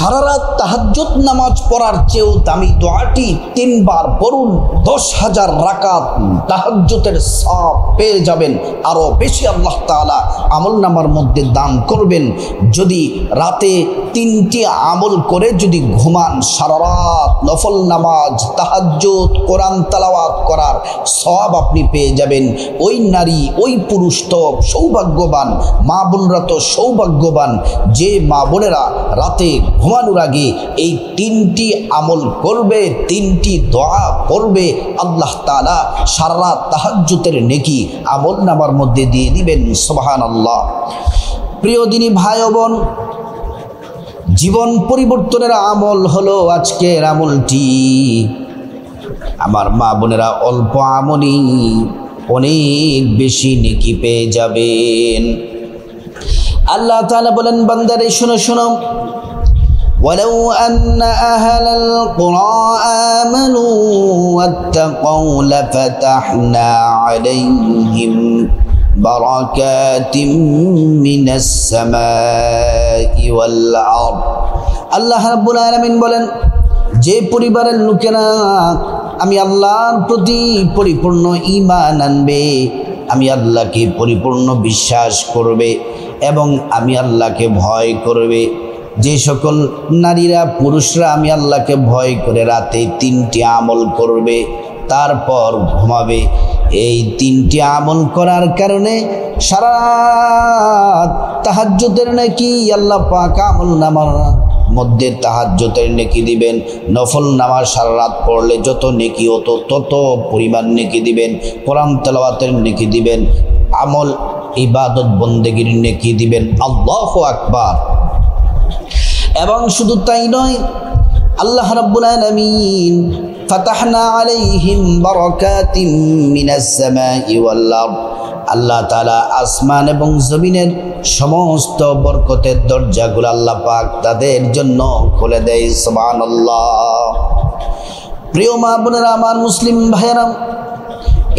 সারা রাত তাহাজ্জুদ নামাজ পড়ার চেয়েও দামি দোয়াটি 3 বার পড়ুন, 10,000 রাকাত তাহাজ্জুদের সওয়াব পেয়ে যাবেন। আরও বেশি আল্লাহ তাআলা আমলনামার মধ্যে দান করবেন। যদি রাতে 3টি আমল করে যদি ঘুমান, সারা রাত নফল নামাজ, তাহাজ্জুদ, কোরআন তেলাওয়াত করার সওয়াব আপনি পেয়ে যাবেন। ওই নারী, ওই পুরুষ তো সৌভাগ্যবান, মা বোনরা তো সৌভাগ্যবান যে মা বোনেরা রাতে ঘুমানোর আগে এই 3টি আমল করবে, 3টি দোয়া পড়বে। আল্লাহ তাআলা সারা রাত তাহাজ্জুদের নেকি আমলনামার মধ্যে দিয়ে দিবেন। সুবহানাল্লাহ। প্রিয় দিনী ভাই ও বোন, জীবন পরিবর্তনের আমল হলো আজকের আমলটি। আমার মা বোনেরা অল্প আমলই অনেক বেশি নেকি পেয়ে যাবেন। আল্লাহ তাআলা বলেন, বান্দারে শোনো শোনো, ولو أن أهل القرى آمنوا واتقوا لفتحنا عليهم بركات من السماء والأرض। আল্লাহ রাব্বুল আলামিন বলেন, যে পরিবারের লোকেরা আমি আল্লাহর প্রতি পরিপূর্ণ ঈমান আনবে, আমি আল্লাহকে পরিপূর্ণ বিশ্বাস করবে এবং আমি আল্লাহকে ভয় করবে, যে সকল নারীরা পুরুষরা আমি আল্লাহকে ভয় করে রাতে 3টি আমল করবে তারপর ঘুমাবে, এই 3টি আমল করার কারণে সারা রাত তাহাজ্জুদের নেকি আল্লাহ পাক আমলনামার মধ্যে তাহাজ্জুদের নেকি দিবেন। নফল নামাজ সারা রাত পড়লে যত নেকি হতো তত পরিমাণ নেকি দিবেন। কোরআন তেলাওয়াতের নেকি দিবেন, আমল ইবাদত বন্দেগীর নেকি দিবেন। আল্লাহু আকবার। এবং শুধু তাই নয়, আল্লাহ রাব্বুল আলামিন ফাতাহনা আলাইহিম বারাকাতিম মিনাস সামাই ওয়াল আরদ, আল্লাহ তাআলা আসমান এবং জমিনের সমস্ত বরকতের দরজাগুলো আল্লাহ পাক তাদের জন্য খুলে দেয়। সুবহানাল্লাহ। প্রিয় মা বোনেরা, আমার মুসলিম ভাইয়েরা,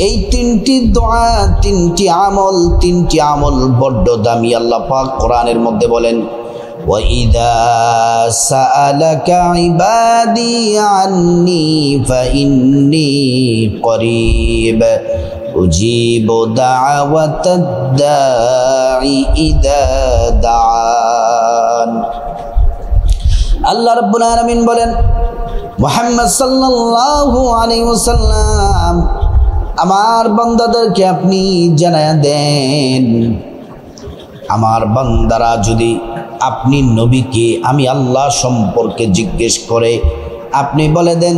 এই 3টি দোয়া, 3টি আমল বড্ড দামি। আল্লাহ পাক কোরআনের মধ্যে বলেন, وَإِذَا سَأَلَكَ عِبَادِي عَنِّي فَإِنِّي قَرِيبٌ أُجِيبُ دَعْوَةَ الدَّاعِ إِذَا دَعَانِ। আল্লাহ রাব্বুল আলামিন বলেন, মুহাম্মদ সাল্লাল্লাহু আলাইহি ওয়াসাল্লাম, আমার বান্দাদেরকে আপনি জানায়া দেন, আমার বান্দারা যদি আপনি নবীকে আমি আল্লাহ সম্পর্কে জিজ্ঞেস করে আপনি বলে দেন,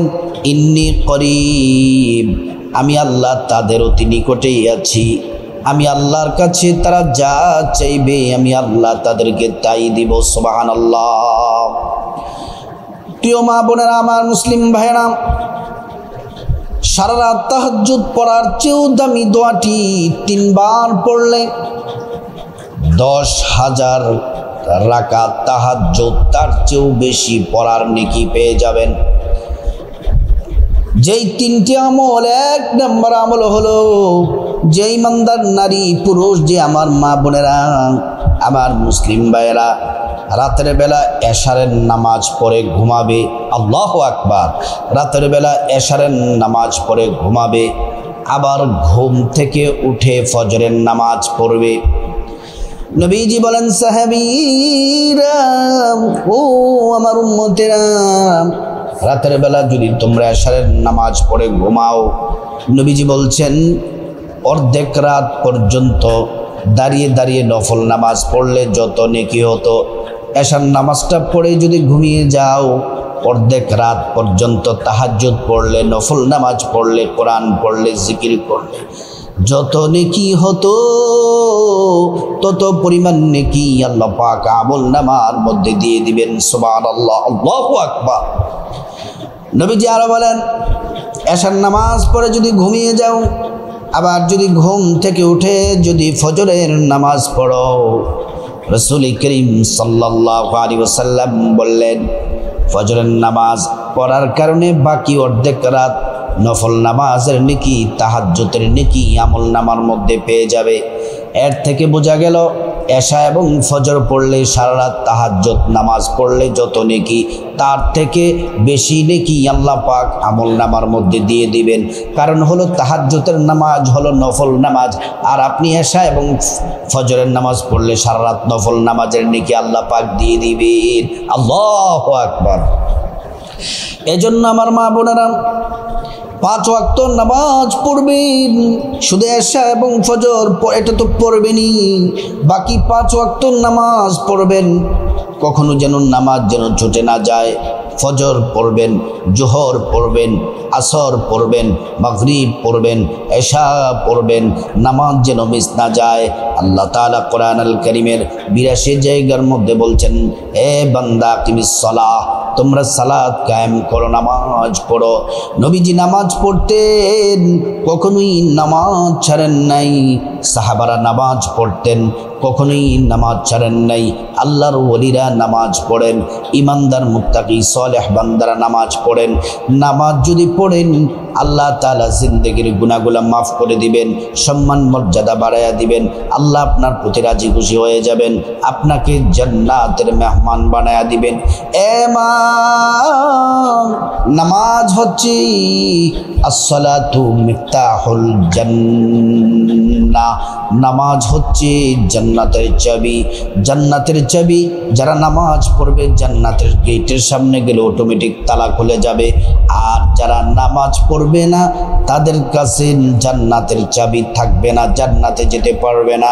ইন্নী করিব, আমি আল্লাহ তাদের অতি নিকটেই আছি, আমি আল্লাহর কাছে তারা যা চাইবে আমি আল্লাহ তাদেরকে তাই দিব। সুবহানাল্লাহ। প্রিয় মা বোনেরা, আমার মুসলিম ভাইয়েরা, সারা রাত তাহাজ্জুদ পড়ার চেয়েও দামি দোয়াটি 3 বার পড়লে 10,000 রাকাত তাহাজ্জুদ তার চেয়েও বেশি পড়ার নেকি পেয়ে যাবেন। যেই 3টি আমল, 1 নম্বর আমল হলো যে ইমানদার নারী পুরুষ, যে আমার মা বোনেরা, আমার মুসলিম ভাইয়েরা রাতের বেলা এশারের নামাজ পড়ে ঘুমাবে। আল্লাহু আকবার। রাতের বেলা এশারের নামাজ পড়ে ঘুমাবে, আবার ঘুম থেকে উঠে ফজরের নামাজ পড়বে। নবীজি বলেন, সাহাবীরা, ও আমার উম্মতেরা, রাতের বেলা যদি তোমরা এশারের নামাজ পড়ে ঘুমাও, নবীজি বলছেন অর্ধেক রাত পর্যন্ত দাঁড়িয়ে দাঁড়িয়ে নফল নামাজ পড়লে যত নেকি হতো, এশার নামাজটা পড়ে যদি ঘুমিয়ে যাও, অর্ধেক রাত পর্যন্ত তাহাজ্জুদ পড়লে, নফল নামাজ পড়লে, কোরআন পড়লে, জিকির করলে যত নেকি হতো তত পরিমাণ নেকি আল্লাহ পাক আমলনামার মধ্যে দিয়ে দিবেন। সুবহানাল্লাহ। আল্লাহু আকবার। নবীজি আরো বলেন, এশার নামাজ পড়ে যদি ঘুমিয়ে যাও, আবার যদি ঘুম থেকে উঠে যদি ফজরের নামাজ পড়ো, রাসূল করিম সাল্লাল্লাহু আলাইহি ওয়াসাল্লাম বললেন, ফজরের নামাজ পড়ার কারণে বাকি অর্ধেক রাত নফল নামাজের নেকি, তাহাজ্জুদের নেকি আমলনামার মধ্যে পেয়ে যাবে। এর থেকে বোঝা গেল এশা এবং ফজর পড়লে, সারা রাত তাহাজ্জুদ নামাজ পড়লে যত নেকি, তার থেকে বেশি নেকি আল্লাহ পাক আমলনামার মধ্যে দিয়ে দিবেন। কারণ হলো তাহাজ্জুদের নামাজ হলো নফল নামাজ, আর আপনি এশা এবং ফজরের নামাজ পড়লে সারা রাত নফল নামাজের নেকি আল্লাহ পাক দিয়ে দিবেন। আল্লাহু আকবার। এজন্য আমার মা বোনেরা 5 ওয়াক্ত নামাজ পড়বেন। শুধু এশা এবং ফজর এটা তো পড়বেনই, বাকি 5 ওয়াক্ত নামাজ পড়বেন। কখনো যেন নামাজ যেন ছুটে না যায়। ফজর পড়বেন, জোহর পড়বেন, আসর পড়বেন, মাগরিব পড়বেন, এশা পড়বেন, নামাজ যেন মিস না যায়। আল্লাহ তাআলা কোরআন আল কারীমের 82 জায়গার মধ্যে বলছেন, এ বান্দা কিমিস সালাহ, তোমরা সালাত কায়েম করো, নামাজ পড়ো। নবীজি নামাজ পড়তেন, কখনোই নামাজ ছাড়েন নাই। সাহাবারা নামাজ পড়তেন, কখনোই নামাজ ছাড়েন নাই। আল্লাহর ওলিরা নামাজ পড়েন, ইমানদার মুত্তাকি সালেহ বান্দারা নামাজ পড়েন। নামাজ যদি পড়েন আল্লাহ তাআলা জিন্দেগির গুনাহগুলো মাফ করে দিবেন, সম্মান মর্যাদা বাড়ায়া দিবেন। আল্লাহ আপনার প্রতি রাজি খুশি হয়ে যাবেন, আপনাকে জান্নাতের মেহমান বানায়া দিবেন। মা, নামাজ হচ্ছে আসসালাতু মিফতাহুল জান্নাহ, নামাজ হচ্ছে জান্নাতের চাবি। জান্নাতের চাবি, যারা নামাজ পড়বে জান্নাতের গেটের সামনে গেলে অটোমেটিক তালা খুলে যাবে, আর যারা নামাজ পড়বে না তাদের কাছে জান্নাতের চাবি থাকবে না, জান্নাতে যেতে পারবে না।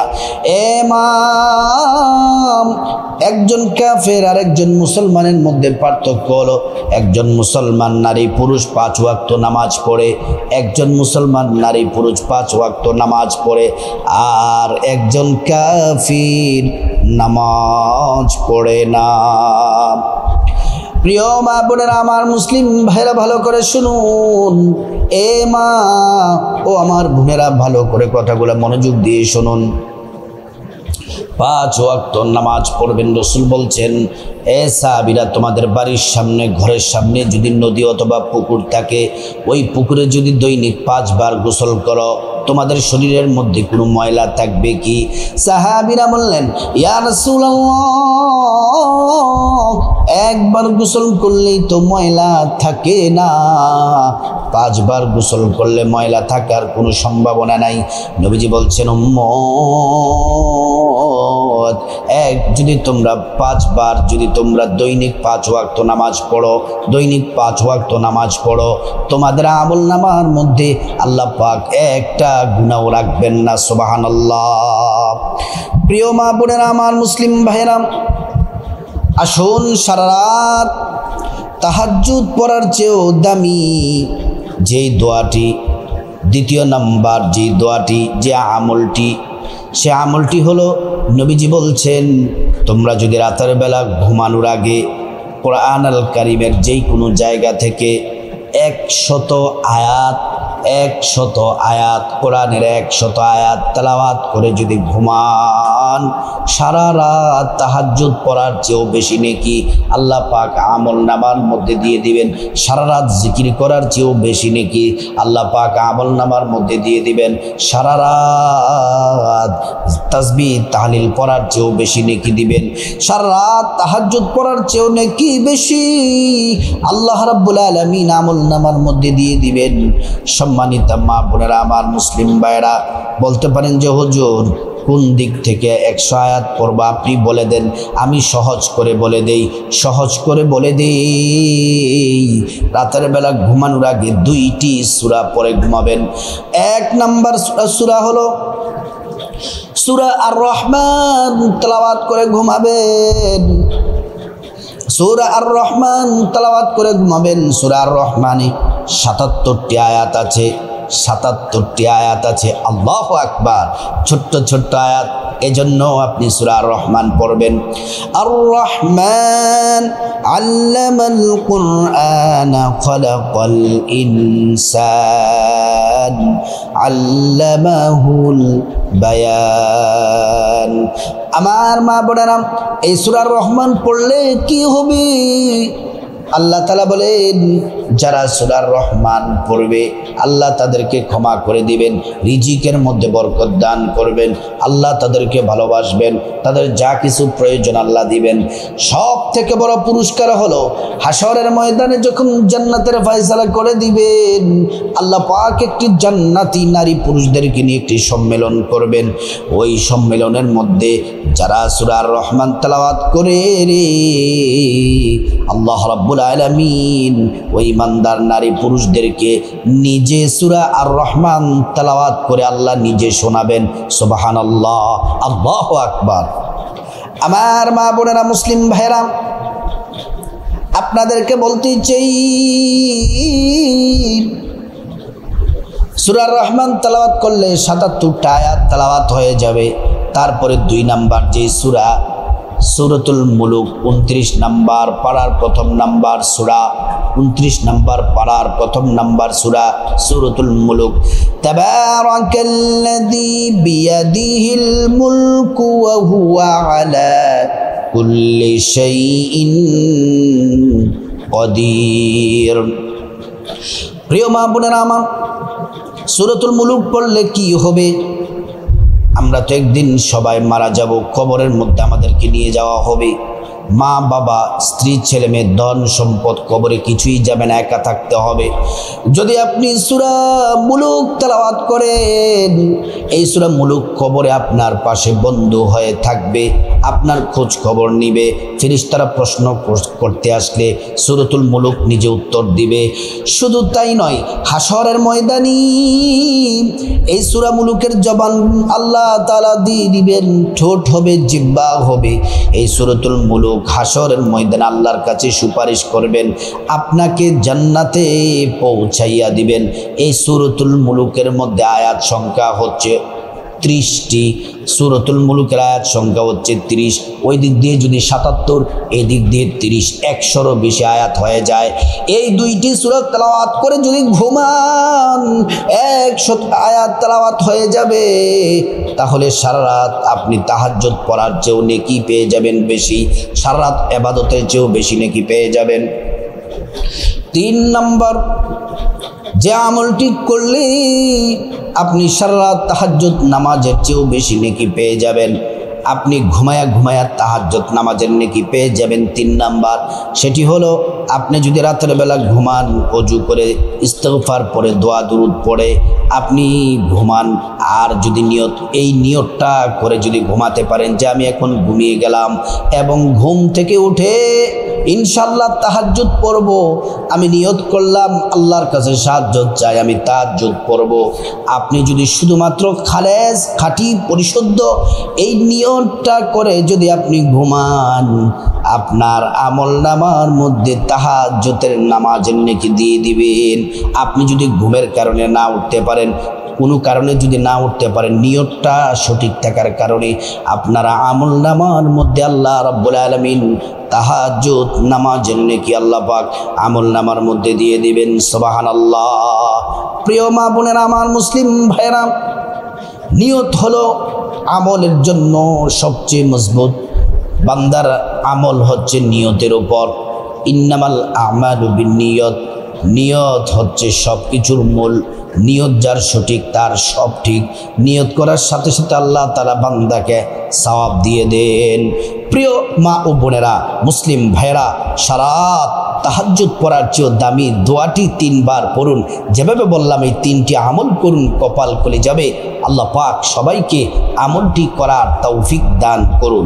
একজন কাফের আর একজন মুসলমানের মধ্যে পার্থক্য হলো, একজন মুসলমান নারী পুরুষ 5 ওয়াক্ত নামাজ পড়ে, একজন মুসলমান নারী পুরুষ 5 ওয়াক্ত নামাজ পড়ে, আর একজন কাফির নামাজ পড়ে না। প্রিয় মা বোনেরা, আমার মুসলিম ভাইরা ভালো করে শুনুন। মা ও আমার বোনেরা ভালো করে কথাগুলো মনোযোগ দিয়ে শুনুন। 5 ওয়াক্ত নামাজ পড়বেন। রাসূল বলছেন, সাহাবীরা, তোমাদের বাড়ির সামনে, ঘরের সামনে যদি নদী অথবা পুকুর থাকে, ওই পুকুরে যদি দৈনিক 5 বার গোসল করো, তোমাদের শরীরের মধ্যে কোনো ময়লা থাকবে কি? সাহাবীরা বললেন, ইয়া রাসূলুল্লাহ, একবার গোসল করলেই তো ময়লা থাকে না, 5 বার গোসল করলে ময়লা থাকার কোনো সম্ভাবনা নাই। নবীজি বলছেন, উম্মত, যদি তোমরা 5 বার যদি তোমরা দৈনিক 5 ওয়াক্ত নামাজ পড়ো, দৈনিক 5 ওয়াক্ত নামাজ পড়ো, তোমাদের আমল নামার মধ্যে আল্লাহ পাক একটা গুনাহ রাখবেন না। সুবহানাল্লাহ। প্রিয় মা বোনেরা, আমার মুসলিম ভাইরা, আসুন সারা রাত তাহাজ্জুদ পড়ার চেয়েও দামি যেই দোয়াটি, দ্বিতীয় নাম্বার যে দোয়াটি, যে আমলটি, সে আমলটি হলো, নবীজি বলছেন, তোমরা যদি রাতের বেলা ঘুমানোর আগে কোরআন আল কারীমের যেই কোনো জায়গা থেকে 100 আয়াত কোরআনের 100 আয়াত তেলাওয়াত করে যদি ঘুমান, সারা রাত তাহাজ্জুদ পড়ার চেয়েও বেশি নেকি আল্লাহ পাক আমল নামার মধ্যে দিয়ে দিবেন। সারা রাত জিকির করার চেয়েও বেশি নেকি আল্লাহ পাক আমল নামার মধ্যে দিয়ে দিবেন। সারা রাত তাসবিহ তাহলিল পড়ার চেয়েও বেশি নেকি দিবেন। সারা রাত তাহাজ্জুদ পড়ার চেয়েও নেকি বেশি আল্লাহ রাব্বুল আলামিন আমল নামার মধ্যে দিয়ে দিবেন। সম্মানিত মা বোনেরা, আমার মুসলিম ভাইরা, বলতে পারেন যে হুজুর কোন দিক থেকে 100 আয়াত পড়বা, আপনি বলে দেন, আমি সহজ করে বলে দেই। সহজ করে বলে দেই, রাতের বেলা ঘুমানোর আগে 2টি সূরা পড়ে ঘুমাবেন। 1 নাম্বার সূরা হলো সূরা আর রহমান, তেলাওয়াত করে ঘুমাবেন। সূরা আর রহমান তেলাওয়াত করে ঘুমাবেন। সূরা আর রহমানে 77টি আয়াত আছে, 77টি আয়াত আছে। আল্লাহু আকবার। ছোট্ট ছোট্ট আয়াত, এজন্য আপনি সূরা আর রহমান পড়বেন। আর রহমান আল্লামাল কুরআন খালাকাল ইনসান আল্লামাহুল বায়ান। আমার মা বোনেরা, এই সূরা আর রহমান পড়লে কি হবে? আল্লাহ তাআলা বলেন যারা সূরা রহমান পড়বে আল্লাহ তাদেরকে ক্ষমা করে দিবেন, রিজিকের মধ্যে বরকত দান করবেন, আল্লাহ তাদেরকে ভালোবাসবেন, তাদের যা কিছু প্রয়োজন আল্লাহ দিবেন। সব থেকে বড় পুরস্কার হলো হাসরের ময়দানে যখন জান্নাতের ফয়সালা করে দিবেন, আল্লাহ পাক একটি জান্নাতি নারী পুরুষদেরকে নিয়ে একটি সম্মেলন করবেন। ওই সম্মেলনের মধ্যে যারা সূরা রহমান তেলাওয়াত করে রে, আল্লাহ রাব্বুল আলামিন ওই ইমানদার নারী পুরুষদেরকে নিজে সূরা আর রহমান তেলাওয়াত করে আল্লাহ নিজে শোনাবেন। সুবহানাল্লাহ, আল্লাহু আকবার। আমার মা বোনেরা, মুসলিম ভাইরা, আপনাদেরকে বলতে চাই সূরা রহমান তেলাওয়াত করলে ৭৭টা আয়াত তেলাওয়াত হয়ে যাবে। তারপরে ২ নাম্বার যে সূরা সূরাতুল মুলুক ২৯ নাম্বার পারার প্রথম নাম্বার সূরা, ২৯ নাম্বার পারার প্রথম নাম্বার সূরা সূরাতুল মুলুক। তাবারাকাল্লাযী বিয়াদিহিল মুলকু ওয়া হুয়া আলা কুল্লি শাইইন কাদির। প্রিয় মা বোনেরা আমার, সূরাতুল মুলুক পড়লে কি হবে? আমরা তো একদিন সবাই মারা যাব, কবরের মধ্যে আমাদেরকে নিয়ে যাওয়া হবে। মা বাবা, স্ত্রী, ছেলে মেয়ে, ধন সম্পদ, কবরে কিছুই যাবে না, একা থাকতে হবে। যদি আপনি সূরা মুলুক তেলাওয়াত করেন, এই সূরা মুলুক কবরে আপনার পাশে বন্ধু হয়ে থাকবে, আপনার খোঁজ খবর নিবে। ফেরেশতারা প্রশ্ন করতে আসলে সূরাতুল মুলুক নিজে উত্তর দিবে। শুধু তাই নয়, হাসরের ময়দানে এই সূরা মুলুকের জবান আল্লাহ তাআলা দিয়ে দিবেন, ঠোঁট হবে, জিহ্বা হবে। এই সূরাতুল মুলুক হাসরের ময়দানে আল্লাহর কাছে সুপারিশ করবেন, আপনাকে জান্নাতে পৌঁছাইয়া দিবেন। এই সূরাতুল মুলুকের মধ্যে আয়াত সংখ্যা হচ্ছে ৩০টি। সূরাতুল মুলুকের আয়াত সংখ্যা হচ্ছে ৩০। ওই দিক দিয়ে যদি ৭৭, এই দিক দিয়ে ৩০, ১০০রও বেশি আয়াত হয়ে যায়। এই ২টি সূরা তেলাওয়াত করে যদি ঘুমান, ১০০ আয়াত তেলাওয়াত হয়ে যাবে। তাহলে সারা রাত আপনি তাহাজ্জুদ পড়ার চেয়েও নেকি পেয়ে যাবেন বেশি, সারা রাত ইবাদতের চেয়েও বেশি নেকি পেয়ে যাবেন। ৩ নম্বর, যে আমলটি করলে আপনি সারা রাত তাহাজ্জুদ নামাজের চেয়েও বেশি নেকি পেয়ে যাবেন, আপনি ঘুমায়া ঘুমায়া তাহাজ্জুদ নামাজের নেকি পেয়ে যাবেন। ৩ নাম্বার, সেটি হলো আপনি যদি রাতের বেলা ঘুমান, ওযু করে ইস্তিগফার পড়ে দোয়া দুরুদ পড়ে আপনি ঘুমান, আর যদি এই নিয়তটা করে যদি ঘুমাতে পারেন যে আমি এখন ঘুমিয়ে গেলাম এবং ঘুম থেকে উঠে ইনশাআল্লাহ তাহাজ্জুদ পড়ব, আমি নিয়ত করলাম আল্লাহর কাছে সাহায্য চাই, আমি তাহাজ্জুদ পড়ব। আপনি যদি শুধুমাত্র খালেস, খাঁটি, পরিশুদ্ধ এই নিয়তটা করে যদি আপনি ঘুমান, আপনার আমলনামার মধ্যে তাহাজ্জুদের নামাজের নেকি দিয়ে দিবেন। আপনি যদি ঘুমের কারণে না উঠতে পারেন, কোনো কারণে যদি না উঠতে পারেন, নিয়তটা সঠিক থাকার কারণে আপনার আমলনামার মধ্যে আল্লাহ রাব্বুল আলামিন তাহাজ্জুদ নামাজের নেকি আল্লাহ পাক আমলনামার মধ্যে দিয়ে দিবেন। সুবহানাল্লাহ। প্রিয় মা বোনেরা আমার, মুসলিম ভাইরা, নিয়ত হলো আমলের জন্য সবচেয়ে মজবুত। বান্দার আমল হচ্ছে নিয়তের উপর। ইন্নামাল আমালু বিন্নিয়ত, নিয়ত হচ্ছে সব কিছুর মূল। নিয়ত যার সঠিক তার সব ঠিক। নিয়ত করার সাথে সাথে আল্লাহ তাআলা বান্দাকে সওয়াব দিয়ে দেন। প্রিয় মা ও বোনেরা, মুসলিম ভাইরা, সারা তাহাজ্জুদ পড়ার চেয়েও দামি দোয়াটি 3 বার পড়ুন। যেভাবে বললাম এই 3টি আমল করুন, কপাল খুলে যাবে। আল্লাহ পাক সবাইকে আমলটি করার তৌফিক দান করুন।